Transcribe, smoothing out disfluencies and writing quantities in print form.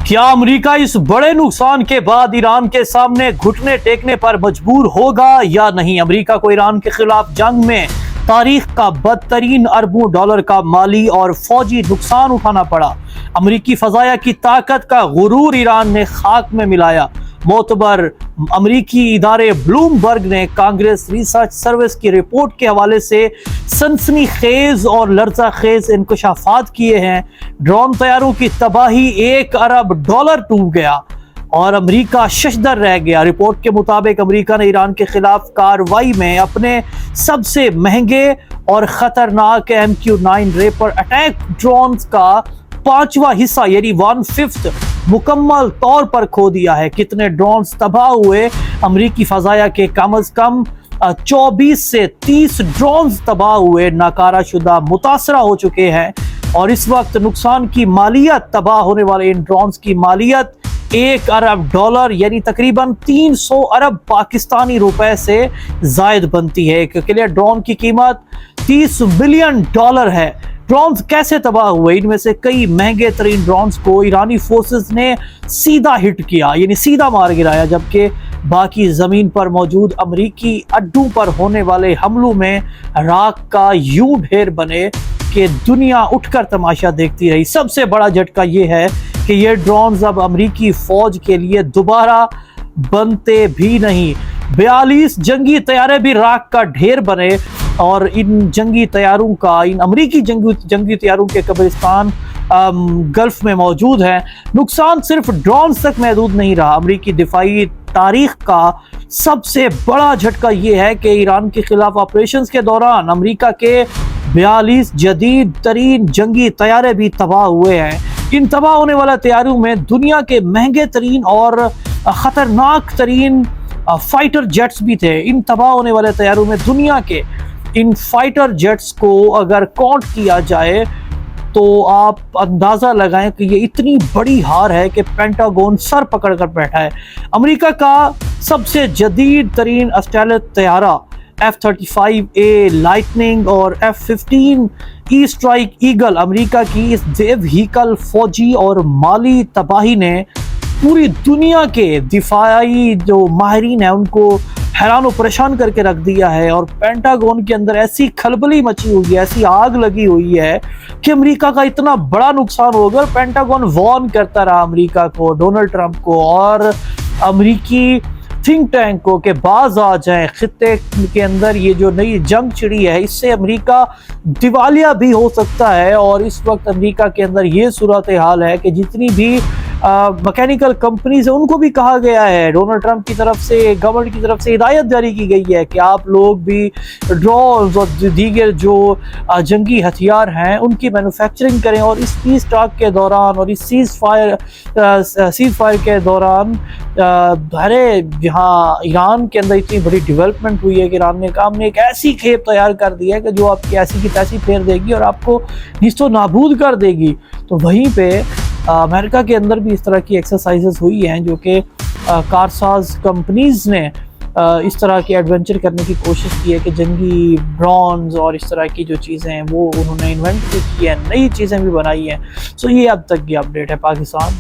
کیا امریکہ اس بڑے نقصان کے بعد ایران کے سامنے گھٹنے ٹیکنے پر مجبور ہوگا یا نہیں؟ امریکہ کو ایران کے خلاف جنگ میں تاریخ کا بدترین اربوں ڈالر کا مالی اور فوجی نقصان اٹھانا پڑا۔ امریکی فضائیہ کی طاقت کا غرور ایران نے خاک میں ملایا۔ معتبر امریکی ادارے بلوم برگ نے کانگریس ریسرچ سروس کی رپورٹ کے حوالے سے سنسنی خیز اور لرزہ خیز انکشافات کیے ہیں۔ ڈرون طیاروں کی تباہی $1 ارب ڈوب گیا اور امریکہ ششدر رہ گیا۔ رپورٹ کے مطابق امریکہ نے ایران کے خلاف کارروائی میں اپنے سب سے مہنگے اور خطرناک MQ-9 ریپر اٹیک ڈرونز کا 5واں حصہ یعنی 1/5 مکمل طور پر کھو دیا ہے۔ کتنے ڈرونز تباہ ہوئے؟ امریکی فضائیہ کے کم از کم 24 سے 30 ڈرونز تباہ ہوئے، ناکارہ شدہ متاثرہ ہو چکے ہیں، اور اس وقت نقصان کی مالیت، تباہ ہونے والے ان ڈرونز کی مالیت $1 ارب یعنی تقریباً 300 ارب پاکستانی روپے سے زائد بنتی ہے۔ ایک اکیلے ڈرون کی قیمت $30 بلین ہے۔ ڈرونز کیسے تباہ ہوئے؟ ان میں سے کئی مہنگے ترین ڈرونز کو ایرانی فورسز نے سیدھا ہٹ کیا یعنی سیدھا مار گرایا، جبکہ باقی زمین پر موجود امریکی اڈوں پر ہونے والے حملوں میں راکھ کا یوں ڈھیر بنے کہ دنیا اٹھ کر تماشا دیکھتی رہی۔ سب سے بڑا جھٹکا یہ ہے کہ یہ ڈرونز اب امریکی فوج کے لیے دوبارہ بنتے بھی نہیں۔ 42 جنگی طیارے بھی راکھ کا ڈھیر بنے اور ان جنگی طیاروں کا، ان امریکی جنگی طیاروں کے قبرستان گلف میں موجود ہیں۔ نقصان صرف ڈرونز تک محدود نہیں رہا۔ امریکی دفاعی تاریخ کا سب سے بڑا جھٹکا یہ ہے کہ ایران کے خلاف آپریشنز کے دوران امریکہ کے 42 جدید ترین جنگی طیارے بھی تباہ ہوئے ہیں۔ ان تباہ ہونے والے طیاروں میں دنیا کے مہنگے ترین اور خطرناک ترین فائٹر جیٹس بھی تھے۔ ان تباہ ہونے والے طیاروں میں دنیا کے ان فائٹر جیٹس کو اگر کاؤنٹ کیا جائے تو آپ اندازہ لگائیں کہ یہ اتنی بڑی ہار ہے کہ پینٹاگون سر پکڑ کر بیٹھا ہے۔ امریکہ کا سب سے جدید ترین اسٹیلتھ طیارہ F-35A لائٹننگ اور F-15E اسٹرائک ایگل امریکہ کی اس بے وہیکل فوجی اور مالی تباہی نے پوری دنیا کے دفاعی جو ماہرین ہیں ان کو حیران و پریشان کر کے رکھ دیا ہے، اور پینٹاگون کے اندر ایسی کھلبلی مچی ہوئی ہے، ایسی آگ لگی ہوئی ہے کہ امریکہ کا اتنا بڑا نقصان ہوگا۔ پینٹاگون وارن کرتا رہا امریکہ کو، ڈونلڈ ٹرمپ کو اور امریکی تھنک ٹینک کو کہ باز آ جائیں، خطے کے اندر یہ جو نئی جنگ چھڑی ہے اس سے امریکہ دیوالیہ بھی ہو سکتا ہے۔ اور اس وقت امریکہ کے اندر یہ صورتحال ہے کہ جتنی بھی مکینیکل کمپنیز ہیں ان کو بھی کہا گیا ہے، ڈونلڈ ٹرمپ کی طرف سے، گورنمنٹ کی طرف سے ہدایت جاری کی گئی ہے کہ آپ لوگ بھی ڈرونز اور دیگر جو جنگی ہتھیار ہیں ان کی مینوفیکچرنگ کریں، اور اس پیس ٹاک کے دوران اور اس سیز فائر کے دوران جہاں ایران کے اندر اتنی بڑی ڈیولپمنٹ ہوئی ہے کہ ایران نے کہا ہم نے ایک ایسی کھیپ تیار کر دی ہے کہ جو آپ کی ایسی کی تیسی پھیر دے گی اور آپ کو نیست و نابود کر دے گی۔ تو وہیں پہ امریکہ کے اندر بھی اس طرح کی ایکسرسائزز ہوئی ہیں جو کہ کارساز کمپنیز نے اس طرح کے ایڈونچر کرنے کی کوشش کی ہے کہ جنگی ڈرونز اور اس طرح کی جو چیزیں ہیں وہ انہوں نے انوینٹ بھی کی ہیں، نئی چیزیں بھی بنائی ہیں۔ سو یہ اب تک کی اپڈیٹ ہے پاکستان۔